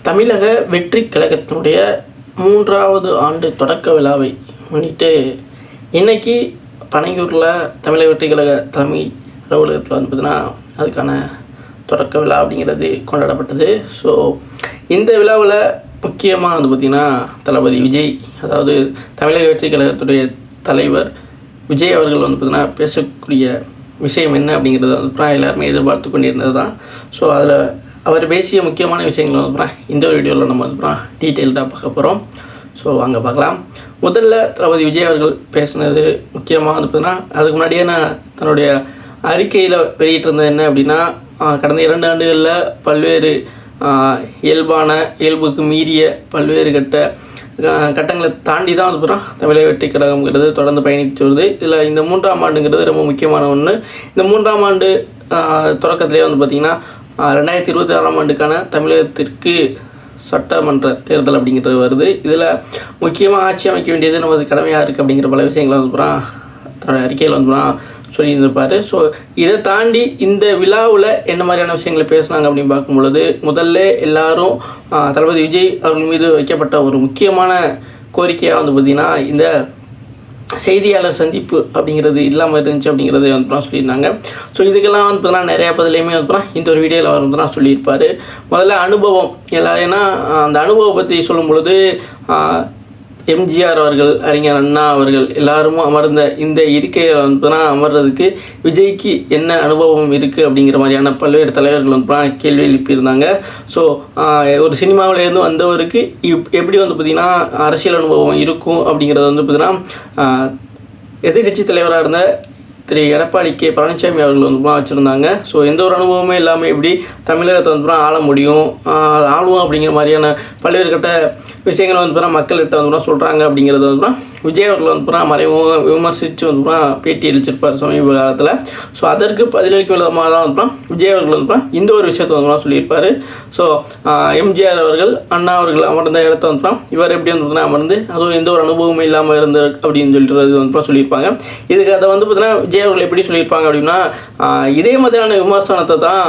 தமிழக வெற்றி கழகத்தினுடைய 3வது ஆண்டு தொடக்க விழாவை முன்னிட்டு இன்றைக்கி பனையூரில் தமிழக வெற்றி கழக தலைமை அலுவலகத்தில் வந்து பார்த்திங்கன்னா அதுக்கான தொடக்க விழா அப்படிங்கிறது கொண்டாடப்பட்டது. ஸோ இந்த விழாவில் முக்கியமாக வந்து பார்த்திங்கன்னா தளபதி விஜய், அதாவது தமிழக வெற்றி கழகத்துடைய தலைவர் விஜய் அவர்கள் வந்து பார்த்திங்கன்னா பேசக்கூடிய விஷயம் என்ன அப்படிங்கிறது வந்து எல்லாருமே எதிர்பார்த்து கொண்டிருந்தது தான். ஸோ அதில் அவர் பேசிய முக்கியமான விஷயங்கள் வந்து இந்த ஒரு வீடியோவில் நம்ம வந்து டீட்டெயில்டாக பார்க்க போகிறோம். ஸோ அங்கே பார்க்கலாம். முதல்ல தளபதி விஜய் அவர்கள் பேசினது முக்கியமாக வந்து பார்த்தீங்கன்னா அதுக்கு முன்னாடியே நான் தன்னுடைய அறிக்கையில் வெளியிட்டிருந்தது என்ன அப்படின்னா, கடந்த 2 ஆண்டுகளில் பல்வேறு இயல்புக்கு மீறிய பல்வேறு கட்டங்களை தாண்டி தான் வந்து தமிழக வெற்றி கழகம்ங்கிறது தொடர்ந்து பயணித்து வருது. இதில் இந்த 3ஆம் ஆண்டுங்கிறது ரொம்ப முக்கியமான ஒன்று. இந்த 3ஆம் ஆண்டு தொடக்கத்திலே வந்து பார்த்திங்கன்னா 2026ஆம் ஆண்டுக்கான தமிழகத்திற்கு சட்டமன்ற தேர்தல் அப்படிங்கிறது வருது. இதில் முக்கியமாக ஆட்சி அமைக்க வேண்டியது நமது கடமையாக இருக்குது அப்படிங்கிற பல விஷயங்களை வந்து தன்னுடைய அறிக்கையில் வந்து சொல்லியிருந்திருப்பார். ஸோ இதை தாண்டி இந்த விழாவில் என்ன மாதிரியான விஷயங்களை பேசுனாங்க அப்படின்னு பார்க்கும்பொழுது, முதல்ல எல்லாரும் தளபதி விஜய் அவர்கள் மீது வைக்கப்பட்ட ஒரு முக்கியமான கோரிக்கையாக வந்து பார்த்திங்கன்னா இந்த செய்தியாளர் சந்திப்பு அப்படிங்கிறது இல்லாமல் இருந்துச்சு அப்படிங்கிறத வந்து சொல்லியிருந்தாங்க. ஸோ இதுக்கெல்லாம் வந்து பார்த்தீங்கன்னா நிறையா பதிலையுமே வந்து இந்த ஒரு வீடியோவில் அவர் வந்து சொல்லியிருப்பார். முதல்ல அனுபவம் ஏன்னா அந்த அனுபவம் பற்றி சொல்லும் பொழுது எம்ஜிஆர் அவர்கள், அறிஞர் அண்ணா அவர்கள் எல்லாரும் அமர்ந்த இந்த இருக்கையில் வந்து அமர்றதுக்கு விஜய்க்கு என்ன அனுபவம் இருக்குது அப்படிங்கிற மாதிரியான பல்வேறு தலைவர்கள் வந்து கேள்வி எழுப்பியிருந்தாங்க. ஸோ ஒரு சினிமாவிலேருந்து வந்தவருக்கு எப்படி வந்து பார்த்திங்கன்னா அரசியல் அனுபவம் இருக்கும் அப்படிங்கிறது வந்து பார்த்திங்கன்னா எதிர்கட்சி தலைவராக இருந்த திரு எடப்பாடி கே பழனிசாமி அவர்கள் வந்து வச்சுருந்தாங்க. ஸோ எந்த ஒரு அனுபவமே இல்லாமல் எப்படி தமிழகத்தை வந்து ஆள முடியும், ஆளுவோம் அப்படிங்கிற மாதிரியான பல்வேறு கட்ட விஷயங்களை வந்து மக்கள்கிட்ட வந்து சொல்கிறாங்க அப்படிங்கிறது வந்து விஜய் அவர்கள் வந்து மறைமுக விமர்சித்து வந்து பேட்டி அளிச்சிருப்பார் சமீப காலத்தில். ஸோ அதற்கு பதிலளிக்கும் விதமாக தான் வந்து விஜய் அவர்கள் வந்து இந்த ஒரு விஷயத்தை வந்து சொல்லியிருப்பார். ஸோ எம்ஜிஆர் அவர்கள், அண்ணா அவர்கள் அமர்ந்த இடத்த வந்து இவர் எப்படி வந்து அமர்ந்து அதுவும் எந்த ஒரு அனுபவமே இல்லாமல் இருந்த அப்படின்னு சொல்லிட்டு வந்து சொல்லியிருப்பாங்க. இதுக்கு அதை வந்து பார்த்தீங்கன்னா விஜய் அவர்கள் எப்படி சொல்லியிருப்பாங்க அப்படின்னா, இதே மாதிரியான விமர்சனத்தை தான்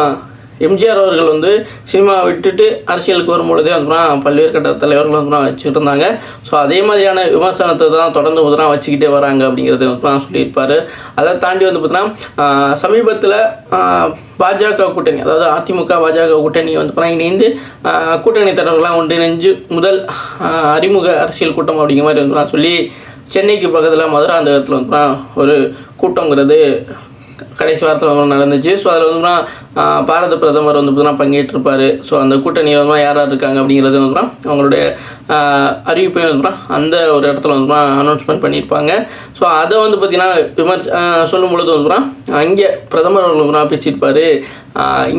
எம்ஜிஆர் அவர்கள் வந்து சினிமா விட்டுட்டு அரசியலுக்கு வரும்பொழுதே வந்து பல்வேறு கட்ட தலைவர்கள் வந்து வச்சுட்டு இருந்தாங்க. ஸோ அதே மாதிரியான விமர்சனத்தை தான் தொடர்ந்து வந்து வச்சுக்கிட்டே வராங்க அப்படிங்கிறத வந்து சொல்லியிருப்பார். அதை தாண்டி வந்து பார்த்தீங்கன்னா சமீபத்தில் பாஜக கூட்டணி, அதாவது அதிமுக பாஜக கூட்டணி வந்து இணைந்து கூட்டணி தலைவர்கள்லாம் ஒன்றிணைஞ்சு முதல் அறிமுக அரசியல் கூட்டம் அப்படிங்கிற மாதிரி வந்து சொல்லி சென்னைக்கு பக்கத்தில் மதுராந்தகத்தில் வந்து ஒரு கூட்டங்கிறது கடைசி வாரத்தில் நடந்துச்சு. ஸோ அதில் வந்து பாரத பிரதமர் வந்து பார்த்தீங்கன்னா பங்கேற்றிருப்பார். ஸோ அந்த கூட்டணி வந்து யார் இருக்காங்க அப்படிங்கிறது வந்து அவங்களுடைய அறிவிப்பை வந்து அந்த ஒரு இடத்துல வந்து அனௌன்ஸ்மெண்ட் பண்ணியிருப்பாங்க. ஸோ அதை வந்து பார்த்திங்கன்னா சொல்லும் பொழுது வந்து அங்கே பிரதமர் அவர்கள் பேசியிருப்பார்.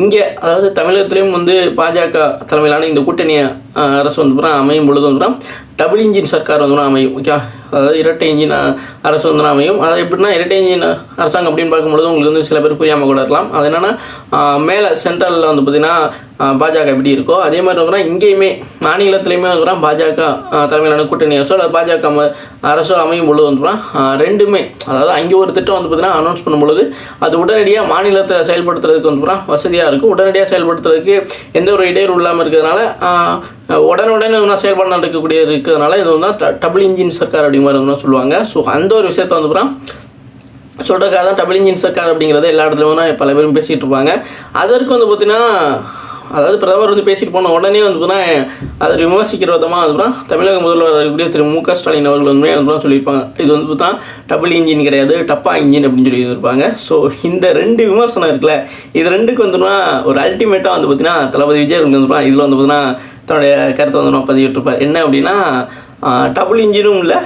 இங்கே அதாவது தமிழகத்திலையும் வந்து பாஜக தலைமையிலான இந்த கூட்டணி அரசு வந்து அமையும் பொழுது வந்து டபுள் இன்ஜின் சர்க்கார் வந்து அமையும். ஓகே, அதாவது இரட்டை இன்ஜின் அரசு வந்து அமையும். அதாவது எப்படின்னா இரட்டை இன்ஜின் அரசாங்கம் அப்படின்னு பார்க்கும்பொழுது உங்களுக்கு வந்து சில பேர் புரியாமல் கூட இருக்கலாம். அது என்னென்னா மேலே சென்ட்ரலில் வந்து பார்த்திங்கன்னா பாஜக எப்படி இருக்கோ அதே மாதிரி வந்து இங்கேயுமே மாநிலத்திலையுமே வந்து பாஜக தலைமையிலான கூட்டணி அரசோ அல்லது பாஜக அரசோ அமையும் பொழுது வந்து ரெண்டுமே, அதாவது அங்கே ஒரு திட்டம் வந்து பார்த்திங்கன்னா அனௌன்ஸ் பண்ணும் பொழுது அது உடனடியாக மாநிலத்தை செயல்படுத்துறதுக்கு வந்து வசதியாக இருக்கும். உடனடியாக செயல்படுத்துறதுக்கு எந்த ஒரு இடையூறு இல்லாமல் இருக்கிறதுனால உடனுடனே செயல்பாடு நடக்கக்கூடிய இருக்கிறதுனால இது வந்து டபுள் இன்ஜின் சர்க்கார் அப்படிங்கிற மாதிரி வந்து சொல்லுவாங்க. ஸோ அந்த ஒரு விஷயத்தை வந்து சொல்கிறக்காக தான் டபுள் இன்ஜின் சர்க்கார் அப்படிங்கிறத எல்லா இடத்துலையும் பல பேரும் பேசிகிட்டு இருப்பாங்க. அதற்கு வந்து பார்த்திங்கன்னா அதாவது பிரதமர் வந்து பேசிட்டு போன உடனே வந்து அதை விமர்சிக்கிற விதமாக வந்து தமிழக முதல்வர் இருக்கக்கூடிய திரு மு க ஸ்டாலின் அவர்கள் வந்து சொல்லியிருப்பாங்க, இது வந்து பார்த்தா டபுள் இன்ஜின் கிடையாது, டப்பா இன்ஜின் அப்படின்னு சொல்லியிருப்பாங்க. ஸோ இந்த 2 விமர்சனம் இருக்குல்ல, இது 2க்கு வந்து ஒரு அல்டிமேட்டாக வந்து பார்த்திங்கன்னா தளபதி விஜய் அவர்கள் வந்து இதில் வந்து பார்த்திங்கன்னா தன்னுடைய கருத்தை வந்து பதிவிட்டிருப்பார். என்ன அப்படின்னா, டபுள் இன்ஜினும் இல்லை,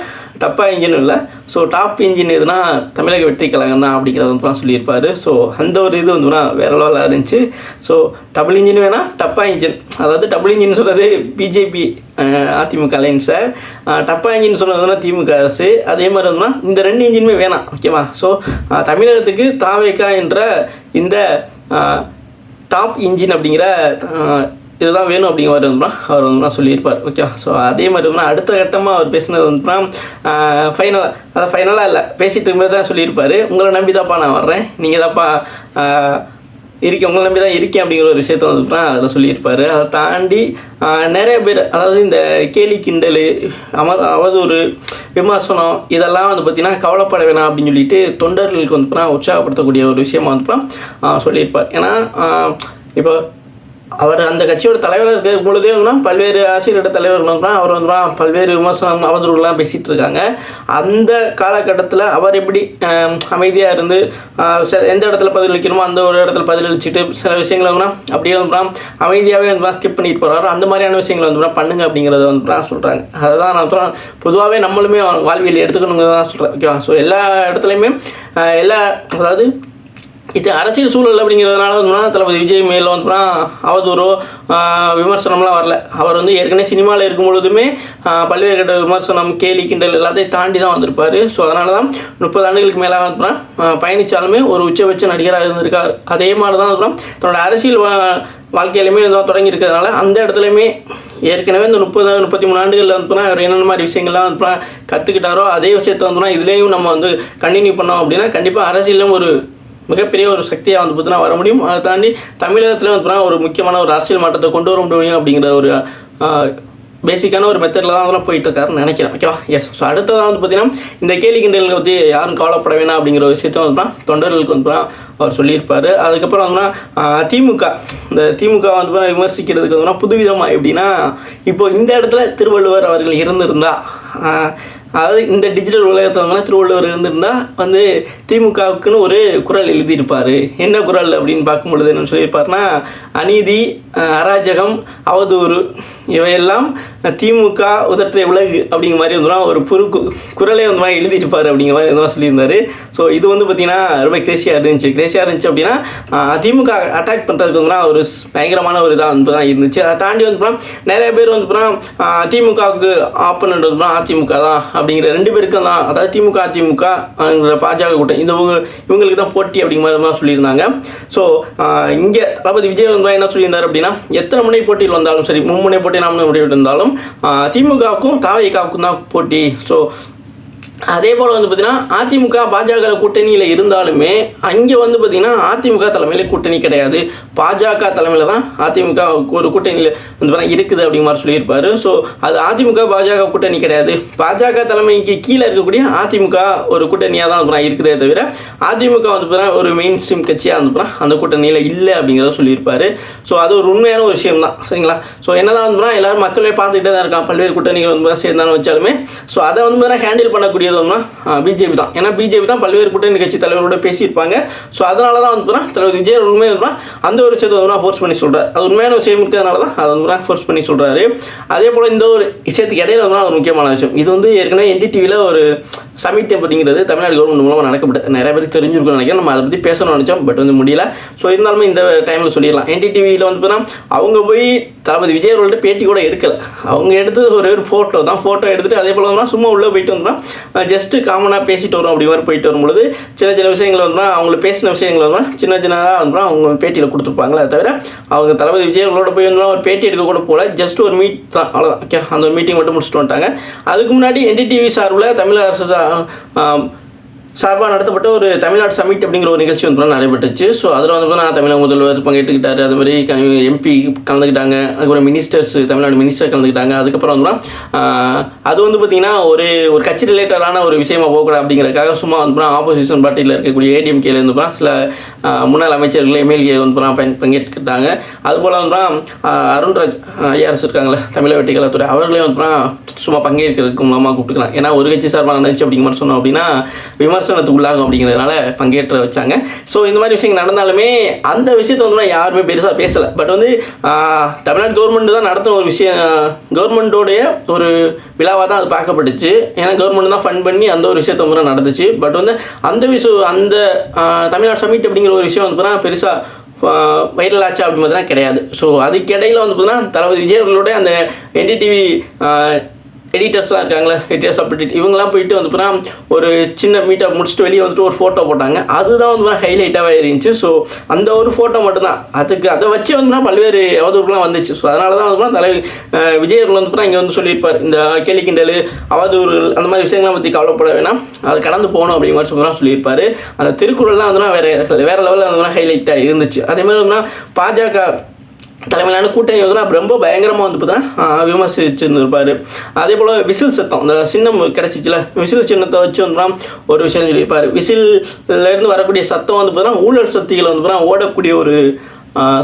டப்பா இன்ஜினும் இல்லை, ஸோ டாப் இன்ஜின் எதுனா தமிழக வெற்றி கழகம் தான் அப்படிங்கிறத வந்து சொல்லியிருப்பார். ஸோ அந்த ஒரு இது வந்து வேறு லெவலில் இருந்துச்சு. ஸோ டபுள் இன்ஜின் வேணால் டப்பா இன்ஜின், அதாவது டபுள் இன்ஜின் சொல்கிறது பிஜேபி அதிமுக அலைன்ஸை, டப்பா இன்ஜின் சொன்னதுன்னா திமுக அரசு. அதே மாதிரி வந்து இந்த 2 இன்ஜினுமே வேணாம், ஓகேவா. ஸோ தமிழகத்துக்கு தாவேக்கா என்ற இந்த டாப் இன்ஜின் அப்படிங்கிற இதுதான் வேணும் அப்படிங்கிற மாதிரி வந்து அவர் வந்து சொல்லியிருப்பார். ஓகே, ஸோ அதே மாதிரி வந்து அடுத்த கட்டமாக அவர் பேசினது வந்து ஃபைனலாக இல்லை, பேசிகிட்டு இருக்கும்போது தான் சொல்லியிருப்பார், உங்களை நம்பி தான்ப்பா நான் வர்றேன், நீங்கள் தான்ப்பா இருக்கேன், உங்களை நம்பி தான் இருக்கேன் அப்படிங்கிற ஒரு விஷயத்த வந்து அதில் சொல்லியிருப்பார். அதை தாண்டி நிறைய பேர், அதாவது இந்த கேலி கிண்டல், அவதூறு, விமர்சனம் இதெல்லாம் வந்து பார்த்திங்கன்னா கவலைப்பட வேணாம் அப்படின்னு சொல்லிட்டு தொண்டர்களுக்கு வந்து உற்சாகப்படுத்தக்கூடிய ஒரு விஷயமா வந்து சொல்லியிருப்பார். ஏன்னா இப்போ அவர் அந்த கட்சியோட தலைவராக இருக்கிற பொழுதே பல்வேறு அரசியல் தலைவர்கள் அவர் வந்து பல்வேறு விமர்சனம் அவதூறுலாம் பேசிகிட்டு இருக்காங்க. அந்த காலகட்டத்தில் அவர் எப்படி அமைதியாக இருந்து எந்த இடத்துல பதிலளிக்கணுமோ அந்த ஒரு இடத்துல பதிலளிச்சுட்டு சில விஷயங்களை அப்படியே வந்து அமைதியாகவே வந்து ஸ்கிப் பண்ணிட்டு போகிறாரு. அந்த மாதிரியான விஷயங்களை வந்து பண்ணுங்க அப்படிங்கிறத வந்து சொல்கிறாங்க. அதை தான் நான் பொதுவாகவே நம்மளுமே வாழ்வியல் எடுத்துக்கணுங்கிறத தான் சொல்கிறேன். ஓகேவா? ஸோ எல்லா இடத்துலையுமே அதாவது இது அரசியல் சூழல் அப்படிங்கிறதுனால வந்து தளபதி விஜய் மேலே வந்து அவதூறோ விமர்சனம்லாம் வரல. அவர் வந்து ஏற்கனவே சினிமாவில் இருக்கும் பொழுதுமே பல்வேறு கட்ட விமர்சனம், கேலி கிண்டல் எல்லாத்தையும் தாண்டி தான் வந்திருப்பார். ஸோ அதனால தான் 30 ஆண்டுகளுக்கு மேலே வந்து பயணித்தாலுமே ஒரு உச்சபட்ச நடிகராக இருந்திருக்கார். அதே மாதிரி தான் தன்னோட அரசியல் வாழ்க்கையிலுமே தொடங்கி இருக்கிறதுனால அந்த இடத்துலையுமே ஏற்கனவே இந்த 30-33 ஆண்டுகளில் வந்து அவர் என்னென்ன மாதிரி விஷயங்கள்லாம் வந்து கற்றுக்கிட்டாரோ அதே விஷயத்தை வந்து இதுலேயும் நம்ம வந்து கண்டினியூ பண்ணோம் அப்படின்னா கண்டிப்பாக அரசியலும் ஒரு மிகப்பெரிய ஒரு சக்தியாக வந்து பார்த்தீங்கன்னா வர முடியும். அதை தாண்டி தமிழகத்தில் வந்து ஒரு முக்கியமான ஒரு அரசியல் மாற்றத்தை கொண்டு வர முடியும் அப்படிங்கிற ஒரு பேசிக்கான ஒரு மெத்தடில் தான் அதெல்லாம் போயிட்டுருக்காருன்னு நினைக்கிறேன். ஓகேவா? எஸ். ஸோ அடுத்ததாக வந்து பார்த்திங்கன்னா இந்த கேலி கிண்டல்களை பற்றி யாரும் கவலைப்பட வேணாம் அப்படிங்கிற ஒரு விஷயத்தை வந்து தொண்டர்களுக்கு வந்து அவர் சொல்லியிருப்பார். அதுக்கப்புறம் வந்து இந்த திமுக வந்து விமர்சிக்கிறதுக்கு வந்து புதுவிதமாக எப்படின்னா, இப்போ இந்த இடத்துல திருவள்ளுவர் அவர்கள் இருந்திருந்தால், அதாவது இந்த டிஜிட்டல் உலகத்தில் திருவள்ளுவர் இருந்திருந்தால் வந்து திமுகவுக்குன்னு ஒரு குறள் எழுதியிருப்பார். என்ன குறள் அப்படின்னு பார்க்கும்பொழுது என்ன சொல்லியிருப்பார்னா, அநீதி, அராஜகம், அவதூறு இவையெல்லாம் திமுக உதற்றை உலகு அப்படிங்கிற மாதிரி வந்து ஒரு குறளே வந்து மாதிரி எழுதியிருப்பார் அப்படிங்கிற மாதிரி வந்து சொல்லியிருந்தார். ஸோ இது வந்து பார்த்திங்கன்னா ரொம்ப கிரேசியாக இருந்துச்சு அப்படின்னா திமுக அட்டாக் பண்ணுறதுக்கு வந்து ஒரு பயங்கரமான ஒரு இதாக வந்து தான் இருந்துச்சு. அதை தாண்டி வந்து நிறைய பேர் வந்து திமுகவுக்கு ஆப்பனண்ட் வந்து அதிமுக தான் அப்படிங்கிற 2 பேருக்கும் தான், அதாவது அதிமுக பாஜக கூட்டம் இவங்களுக்கு தான் போட்டி அப்படிங்கிற மாதிரி தான் சொல்லியிருந்தாங்க. ஸோ இங்கே தளபதி விஜய் வந்து என்ன சொல்லியிருந்தார் அப்படின்னா, எத்தனை முனை போட்டியில் வந்தாலும் சரி, 3 முனை போட்டி 4 முனை போட்டி இருந்தாலும் திமுகவுக்கும் தாவேகாவுக்கும் தான் போட்டி. ஸோ அதே போல் வந்து பார்த்திங்கன்னா அதிமுக பாஜக கூட்டணியில் இருந்தாலுமே அங்கே வந்து பார்த்திங்கன்னா அதிமுக தலைமையில் கூட்டணி கிடையாது, பாஜக தலைமையில் தான் அதிமுக ஒரு கூட்டணியில் வந்து இருக்குது அப்படிங்கிற மாதிரி சொல்லியிருப்பார். ஸோ அது அதிமுக பாஜக கூட்டணி கிடையாது, பாஜக தலைமைக்கு கீழே இருக்கக்கூடிய அதிமுக ஒரு கூட்டணியாக தான் இருக்குதே தவிர அதிமுக வந்து ஒரு மெயின் ஸ்ட்ரீம் கட்சியாக வந்து அந்த கூட்டணியில் இல்லை அப்படிங்கிறத சொல்லியிருப்பார். ஸோ அது ஒரு உண்மையான ஒரு விஷயம் தான். சரிங்களா? ஸோ என்னதான் வந்து எல்லாரும் மக்களே பார்த்துக்கிட்டே தான் இருக்கான், பல்வேறு கூட்டணிகள் வந்து சேர்ந்தாலும் வச்சாலுமே. ஸோ அதை வந்து ஹேண்டில் பண்ணக்கூடிய பிஜேபி தான். ஏன்னா பிஜேபி தான் பல்வேறு கூட்டணி கட்சி தலைவரோட பேசியிருப்பாங்க. ஸோ அதனால தான் வந்து தலைவர் விஜய் உண்மையாக இருந்தால் அந்த ஒரு விஷயத்தை வந்து ஃபோர்ஸ் பண்ணி சொல்கிறார். அது உண்மையான விஷயம் இருக்கிறதுனால தான் அதை வந்து ஃபோர்ஸ் பண்ணி சொல்கிறாரு. அதே போல் இந்த ஒரு விஷயத்துக்கு இடையில வந்து ஒரு முக்கியமான விஷயம், இது வந்து ஏற்கனவே NDTVயில் ஒரு சமிட் அப்படிங்கிறது தமிழ்நாடு கவர்மெண்ட் மூலமாக நடக்கப்பட்டது. நிறைய பேருக்கு தெரிஞ்சிருக்கும்னு நினைக்கிறேன். நம்ம அதை பற்றி பேசணும்னு நினச்சோம், பட் வந்து முடியல. ஸோ இருந்தாலுமே இந்த டைமில் சொல்லிடலாம். NDTVயில் வந்து அவங்க போய் தளபதி விஜய் அவர்கள்ட்ட பேட்டி கூட எடுக்கலை. அவங்க எடுத்தது ஒரு ஃபோட்டோ தான். ஃபோட்டோ எடுத்துகிட்டு அதே போல் சும்மா உள்ளே போயிட்டு வந்தோம்னா ஜஸ்ட்டு காமனாக பேசிட்டு வரும். அப்படி மாதிரி போயிட்டு வரும்பொழுது சின்ன விஷயங்கள் வந்து அவங்களுக்கு பேசின விஷயங்கள் வந்து சின்னதாக வந்து அவங்க பேட்டியில் கொடுத்துருப்பாங்களே. அதை தவிர அவங்க தளபதி விஜய் அவர்களோட போய் வந்து ஒரு பேட்டி எடுக்க கூட போகல, ஜஸ்ட் ஒரு மீட் தான், அவ்வளோதான். ஓகே, அந்த ஒரு மீட்டிங் மட்டும் முடிச்சுட்டு வந்துட்டாங்க. அதுக்கு முன்னாடி NDTV சார்பில் தமிழக அரசு சார்பாக நடத்தப்பட்ட ஒரு தமிழ்நாடு சமிட் அப்படிங்கிற ஒரு நிகழ்ச்சி வந்து நடைபெற்றுச்சு. ஸோ அதில் வந்து நான் தமிழக முதல்வர் பங்கேற்றுக்கிட்டார், அது மாதிரி MP கலந்துக்கிட்டாங்க, அதுக்கப்புறம் மினிஸ்டர்ஸ், தமிழ்நாடு மினிஸ்டர் கலந்துக்கிட்டாங்க. அதுக்கப்புறம் வந்து அது வந்து பார்த்திங்கன்னா ஒரு கட்சி ரிலேட்டடான ஒரு விஷயமா போகக்கூடாது அப்படிங்கிறதுக்காக சும்மா வந்து ஆப்போசிஷன் பார்ட்டியில் இருக்கக்கூடிய ADMKலேருந்து சில முன்னாள் அமைச்சர்கள் MLA வந்து பங்கேற்றுக்கிட்டாங்க. அதுபோல் வந்து அருண்ராஜ் ஐஆர்எஸ் இருக்காங்களே, தமிழக வெட்டிக்கலாத்துறை, அவர்களே வந்து சும்மா பங்கேற்கிறதுக்கு மூலமாக கூப்பிட்டுக்கலாம். ஏன்னா ஒரு கட்சி சார்பாக நடந்துச்சு அப்படிங்கிற மாதிரி சொன்னோம் அப்படின்னா விமர்சனத்துக்கு உள்ளாகும் அப்படிங்கிறதுனால பங்கேற்ற வச்சாங்க. ஸோ இந்த மாதிரி விஷயங்கள் நடந்தாலுமே அந்த விஷயத்தை வந்து யாருமே பெருசாக பேசலை. பட் வந்து தமிழ்நாடு கவர்மெண்ட் தான் நடத்தின ஒரு விஷயம், கவர்மெண்ட்டோடைய ஒரு விழாவாக தான் அது பார்க்கப்பட்டுச்சு. ஏன்னா கவர்மெண்ட் தான் ஃபண்ட் பண்ணி அந்த ஒரு விஷயத்தை வந்து நடந்துச்சு. பட் வந்து அந்த தமிழ்நாடு சமிட் அப்படிங்கிற ஒரு விஷயம் வந்து பெருசாக வைரல் ஆச்சா அப்படி மாதிரி தான் கிடையாது. ஸோ அதுக்கு இடையில் வந்து பார்த்தீங்கன்னா தளபதி விஜய் அவர்களோட அந்த NDTV எடிட்டர்ஸ்லாம் இருக்காங்களே, எடிட்டர்ஸ் அப்டேட் இவங்கெல்லாம் போயிட்டு வந்து பார்த்தா ஒரு சின்ன மீட்டப் முடிச்சுட்டு வெளியே வந்துட்டு ஒரு ஃபோட்டோ போட்டாங்க. அதுதான் வந்து ஹைலைட்டாகவே இருந்துச்சு. ஸோ அந்த ஒரு ஃபோட்டோ மட்டும்தான் அதை வச்சு வந்து பல்வேறு அவதூறுலாம் வந்துச்சு. ஸோ அதனால தான் வந்து தலைவர் விஜய் அவர்கள் வந்து இங்கே வந்து சொல்லியிருப்பார், இந்த கேலி கிண்டல் அவதூறுகள் அந்த மாதிரி விஷயங்கள்லாம் பற்றி கவலைப்பட வேணாம், அது கடந்து போகணும் அப்படிங்கிற மாதிரி சொல்லியிருப்பார். அந்த திருக்குறள்லாம் வந்து வேறு லெவலில் வந்து ஹைலைட்டாக இருந்துச்சு. அதே மாதிரி வந்து பாஜக தலைமையிலான கூட்டணி வந்து ரொம்ப பயங்கரமாக வந்து பார்த்தீங்கன்னா விமர்சிச்சுருந்துருப்பார். அதே போல் விசில் சத்தம், இந்த சின்னம் கிடச்சிச்சில, விசில் சின்னத்தை வச்சு வந்து ஒரு விஷயம் சொல்லியிருப்பார். விசில்லேருந்து வரக்கூடிய சத்தம் வந்து பார்த்தீங்கன்னா ஊழல் சக்திகளை வந்து பார்த்தீங்கன்னா ஓடக்கூடிய ஒரு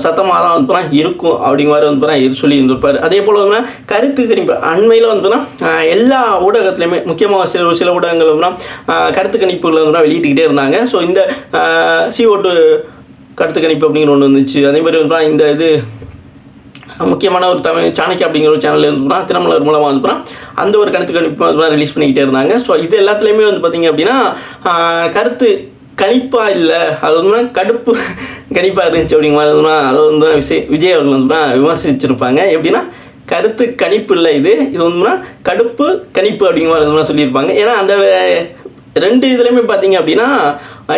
சத்தமாக தான் வந்து பார்த்தீங்கன்னா இருக்கும் அப்படிங்கிற மாதிரி வந்து பார்த்தீங்கன்னா சொல்லி இருந்திருப்பார். அதே போல் வந்து கருத்து கணிப்பு அண்மையில் வந்து பார்த்தீங்கன்னா எல்லா ஊடகத்துலையுமே முக்கியமாக சில ஊடகங்கள் வந்து கருத்து கணிப்புகளை வந்து வெளியிட்டுக்கிட்டே இருந்தாங்க. ஸோ இந்த CO2 கருத்து கணிப்பு அப்படிங்கிற ஒன்று வந்துச்சு. அதே மாதிரி வந்து இந்த இது முக்கியமான ஒரு தமிழ் சாணக்கிய அப்படிங்கிற ஒரு சேனல் இருந்துன்னா தினமலர் மூலமாக வந்து அந்த ஒரு கருத்து கணிப்பு வந்து ரிலீஸ் பண்ணிக்கிட்டே இருந்தாங்க. ஸோ இது எல்லாத்துலேயுமே வந்து பார்த்திங்க அப்படின்னா கருத்து கணிப்பாக இல்லை, அது வந்து கடுப்பு கணிப்பாக இருந்துச்சு அப்படிங்கிற மாதிரி இருந்ததுன்னா அதை வந்து விஜய் அவர்கள் வந்து விமர்சிச்சிருப்பாங்க. எப்படின்னா கருத்து கணிப்பு இல்லை, இது வந்து கடுப்பு கணிப்பு அப்படிங்கிற மாதிரி சொல்லியிருப்பாங்க. ஏன்னா அந்த ரெண்டு இதுலையுமே பார்த்தீங்க அப்படின்னா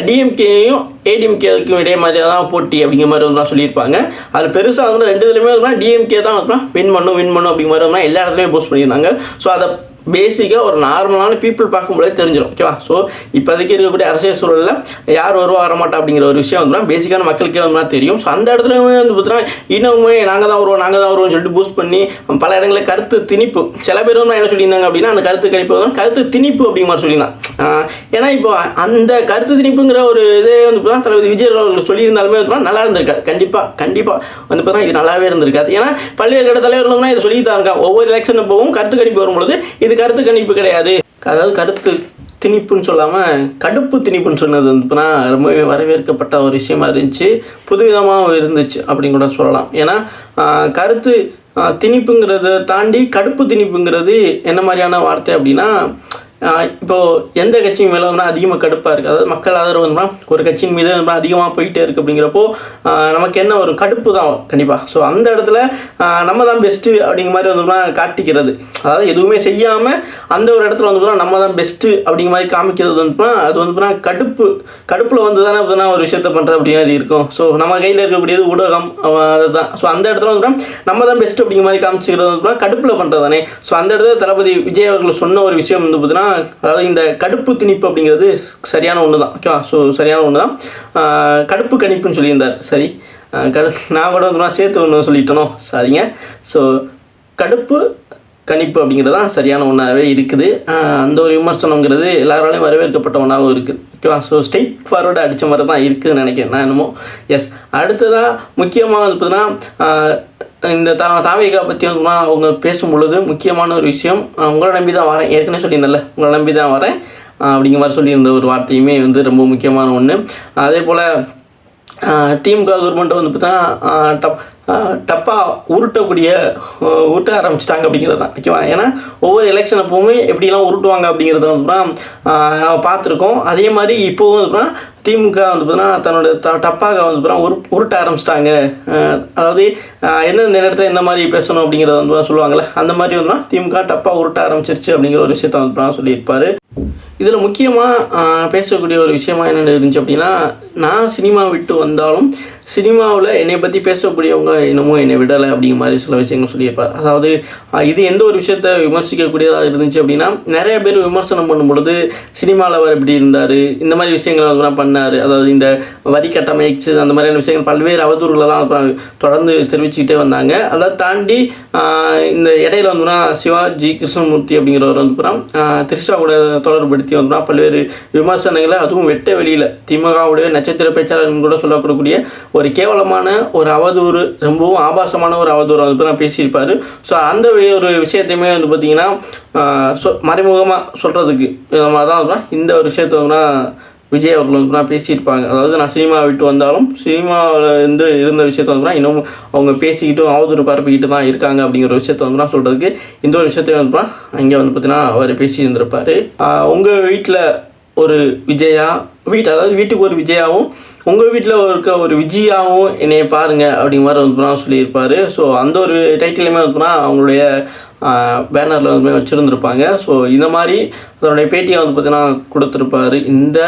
டிஎம்கேயும் ஏடிஎம்கேக்கும் இடையே மாதிரி தான் போட்டி அப்படிங்கிற மாதிரி வந்து சொல்லியிருப்பாங்க. அது பெருசாக வந்து ரெண்டு இதுலையுமே வந்து டிஎம்கே தான் வந்து வின் பண்ணும் அப்படிங்கிற மாதிரி எல்லா இடத்துலையுமே போஸ்ட் பண்ணியிருந்தாங்க. ஸோ அதை பேசிக்காக ஒரு நார்மலான பீப்புள் பார்க்கும்போதே தெரிஞ்சிடும். ஓகேவா? ஸோ இப்போதைக்கு இருக்கக்கூடிய அரசியல் சூழலில் யார் வருவா வரமாட்டா அப்படிங்கிற ஒரு விஷயம் வந்து பேசிக்கான மக்களுக்கே வந்து தெரியும். ஸோ அந்த இடத்துலையுமே வந்து பார்த்தீங்கன்னா இன்னுமே நாங்கள் தான் வருவோம்னு சொல்லிட்டு பூஸ்ட் பண்ணி பல இடங்களில் கருத்து திணிப்பு, சில பேர் வந்து என்ன சொல்லியிருந்தாங்க அப்படின்னா அந்த கருத்து கணிப்பு வந்து கருத்து திணிப்பு அப்படிங்கிற மாதிரி சொல்லியிருந்தான். ஏன்னா இப்போ அந்த கருத்து திணிப்புங்கிற ஒரு இதே வந்து பார்த்தா தளபதி விஜய் அவர்கள் சொல்லியிருந்தாலுமே வந்து நல்லா இருந்திருக்காது. கண்டிப்பாக வந்து பார்த்தா இது நல்லாவே இருந்திருக்காது. ஏன்னா பல்வேறு கட்ட தலைவர்களும் இதை சொல்லி தான் இருக்காங்க. ஒவ்வொரு எலெக்ஷன் போகும் கருத்து கணிப்பு வரும்பொழுது இது கருத்து கணிப்பு கிடையாது, அதாவது கருத்து திணிப்புன்னு சொல்லாமல் கடுப்பு திணிப்புன்னு சொன்னது வந்து ரொம்பவே வரவேற்கப்பட்ட ஒரு விஷயமா இருந்துச்சு, புதுவிதமாகவும் இருந்துச்சு அப்படின்னு கூட சொல்லலாம். ஏன்னா கருத்து திணிப்புங்கிறத தாண்டி கடுப்பு திணிப்புங்கிறது என்ன மாதிரியான வார்த்தை அப்படின்னா, இப்போது எந்த கட்சியும் மேலே வந்து அதிகமாக கடுப்பாக இருக்குது, அதாவது மக்கள் ஆதரவு வந்து ஒரு கட்சியின் மீது அதிகமாக போயிட்டே இருக்குது அப்படிங்கிறப்போ நமக்கு என்ன ஒரு கடுப்பு தான் கண்டிப்பாக. ஸோ அந்த இடத்துல நம்ம தான் பெஸ்ட்டு அப்படிங்கிற மாதிரி வந்து காட்டிக்கிறது, அதாவது எதுவுமே செய்யாமல் அந்த ஒரு இடத்துல வந்து நம்ம தான் பெஸ்ட்டு அப்படிங்கிற மாதிரி காமிக்கிறது வந்து அது வந்து கடுப்பில் வந்து தானே ஒரு விஷயத்தை பண்ணுறது அப்படிங்கிறது இருக்கும். ஸோ நம்ம கையில் இருக்கக்கூடியது ஊடகம் அதுதான். ஸோ அந்த இடத்துல வந்து நம்ம தான் பெஸ்ட்டு அப்படிங்கிற மாதிரி காமிச்சிக்கிறது வந்து கடுப்பில் பண்ணுறது தானே. ஸோ அந்த இடத்துல தளபதி விஜய் அவர்கள் சொன்ன ஒரு விஷயம் வந்து பார்த்தீங்கன்னா, அதாவது இந்த கடுப்பு திணிப்பு அப்படிங்கிறது சரியான ஒன்று தான். ஓகேவா? ஸோ சரியான ஒன்று தான். கடுப்பு கணிப்புன்னு சொல்லியிருந்தார். சரி, நான் கூட வந்து சேர்த்து ஒன்று சொல்லிட்டனோ, சரிங்க. ஸோ கடுப்பு கணிப்பு அப்படிங்கிறது தான் சரியான ஒன்றாகவே இருக்குது. அந்த ஒரு விமர்சனங்கிறது எல்லாராலையும் வரவேற்கப்பட்ட ஒன்றாகவும் இருக்குது. ஓகேவா? ஸோ ஸ்ட்ரெயிட் ஃபார்வர்டு அடித்த மாதிரி தான் இருக்குதுன்னு நினைக்கிறேன் நான் என்னமோ. எஸ், அடுத்ததாக முக்கியமாக வந்து பார்த்தீங்கன்னா இந்த தாவேகா பற்றி வந்து அவங்க பேசும் பொழுது முக்கியமான ஒரு விஷயம், உங்களை நம்பி தான் வரேன், ஏற்கனவே சொல்லியிருந்தேன்ல உங்களை நம்பி தான் வரேன் அப்படிங்கிற மாதிரி சொல்லியிருந்த ஒரு வார்த்தையுமே வந்து ரொம்ப முக்கியமான ஒன்று. அதே போல் திமுக கவர்மெண்ட்டை வந்து பார்த்தா டப்பாக உருட்ட ஆரம்பிச்சிட்டாங்க அப்படிங்கிறது தான். ஓகேவா? ஏன்னா ஒவ்வொரு எலெக்ஷன் அப்போவுமே எப்படிலாம் உருட்டுவாங்க அப்படிங்கிறத வந்து நம்ம பார்த்துருக்கோம். அதே மாதிரி இப்போவும் வந்து திமுக வந்து பார்த்தீங்கன்னா தன்னோட டப்பாக வந்து உருட்ட ஆரம்பிச்சிட்டாங்க. அதாவது எந்தெந்த நேரத்தில் எந்த மாதிரி பேசணும் அப்படிங்கிறத வந்து சொல்லுவாங்கள்ல, அந்த மாதிரி வந்து திமுக டப்பாக உருட்ட ஆரம்பிச்சிருச்சு அப்படிங்கிற ஒரு விஷயத்த வந்து சொல்லியிருப்பார். இதில் முக்கியமாக பேசக்கூடிய ஒரு விஷயமா என்னென்ன இருந்துச்சு அப்படின்னா, நான் சினிமா விட்டு வந்தாலும் சினிமாவில் என்னை பற்றி பேசக்கூடியவங்க இன்னமும் என்னை விடலை அப்படிங்கிற மாதிரி சில விஷயங்கள் சொல்லியிருப்பார். அதாவது இது எந்த ஒரு விஷயத்தை விமர்சிக்கக்கூடியதாக இருந்துச்சு அப்படின்னா, நிறைய பேர் விமர்சனம் பண்ணும் பொழுது சினிமாவில் அவர் எப்படி இருந்தார், இந்த மாதிரி விஷயங்களை வந்து பண்ணார், அதாவது இந்த வரி கட்டமைச்சு அந்த மாதிரியான விஷயங்கள் பல்வேறு அவதூறுகளை தான் தொடர்ந்து தெரிவிச்சுக்கிட்டே வந்தாங்க. அதை தாண்டி இந்த இடையில வந்துன்னா சிவாஜி கிருஷ்ணமூர்த்தி அப்படிங்கிறவர் வந்து திரிஷா கூட தொடர்படுத்தி வந்து பல்வேறு விமர்சனங்களை, அதுவும் வெட்ட வெளியில் திமுகவுடைய நட்சத்திர பேச்சாளர் கூட சொல்லக்கூடிய ஒரு கேவலமான ஒரு அவதூறு, ரொம்பவும் ஆபாசமான ஒரு அவதூறு வந்து நான் பேசியிருப்பார். ஸோ அந்த ஒரு விஷயத்தையுமே வந்து பார்த்திங்கன்னா மறைமுகமாக சொல்கிறதுக்கு தான் இந்த ஒரு விஷயத்தை வந்து விஜய் அவர்கள் வந்து பேசியிருப்பாங்க. அதாவது நான் சினிமா விட்டு வந்தாலும் சினிமாவில் இருந்த விஷயத்த வந்து இன்னும் அவங்க பேசிக்கிட்டும் அவதூறு பரப்பிக்கிட்டு தான் இருக்காங்க அப்படிங்கிற விஷயத்த வந்து சொல்கிறதுக்கு இந்த ஒரு விஷயத்தையும் வந்து அங்கே வந்து பார்த்தீங்கன்னா அவர் பேசியிருந்திருப்பார். உங்கள் வீட்டில் ஒரு விஜயா அதாவது வீட்டுக்கு ஒரு விஜயாவும் உங்கள் வீட்டில் இருக்க ஒரு விஜயாவும் என்னைய பாருங்கள் அப்படிங்கிற மாதிரி வந்து சொல்லியிருப்பார். ஸோ அந்த ஒரு டைட்டிலுமே வந்து அவங்களுடைய பேனரில் வந்து வச்சுருந்துருப்பாங்க. ஸோ இந்த மாதிரி அதனுடைய பேட்டியை வந்து பார்த்திங்கன்னா கொடுத்துருப்பார். இந்த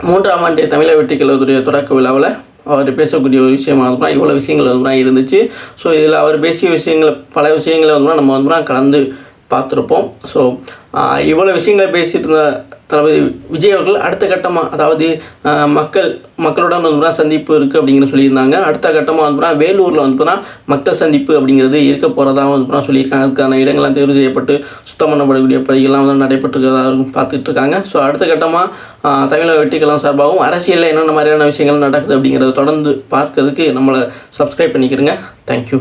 3ஆம் ஆண்டு தமிழக வெற்றிக்கழகத்துடைய தொடக்க விழாவில் அவர் பேசக்கூடிய ஒரு விஷயமாக இருந்தால் இவ்வளோ விஷயங்கள் வந்து இருந்துச்சு. ஸோ இதில் அவர் பேசிய விஷயங்களை பல விஷயங்களை வந்து நம்ம வந்து கலந்து பார்த்துருப்போம். ஸோ இவ்வளோ விஷயங்களை பேசிகிட்டு இருந்த தளபதி விஜய் அவர்கள் அடுத்த கட்டமாக, அதாவது மக்களுடன் வந்து சந்திப்பு இருக்குது அப்படிங்கிற சொல்லியிருந்தாங்க. அடுத்த கட்டமாக வந்து வேலூரில் வந்து மக்கள் சந்திப்பு அப்படிங்கிறது இருக்க போகிறதா வந்து சொல்லியிருக்காங்க. அதுக்கான இடங்கள்லாம் தேர்வு செய்யப்பட்டு சுத்தம் பண்ணப்படக்கூடிய பணிகள்லாம் வந்து நடைபெற்றுக்கிறதா பார்த்துட்டு இருக்காங்க. ஸோ அடுத்த கட்டமாக தமிழக வெற்றிக்கழகம் சார்பாகவும் அரசியலில் என்னென்ன மாதிரியான விஷயங்கள் நடக்குது அப்படிங்கிறத தொடர்ந்து பார்க்கறதுக்கு நம்மளை சப்ஸ்கிரைப் பண்ணிக்கிறேங்க. தேங்க்யூ.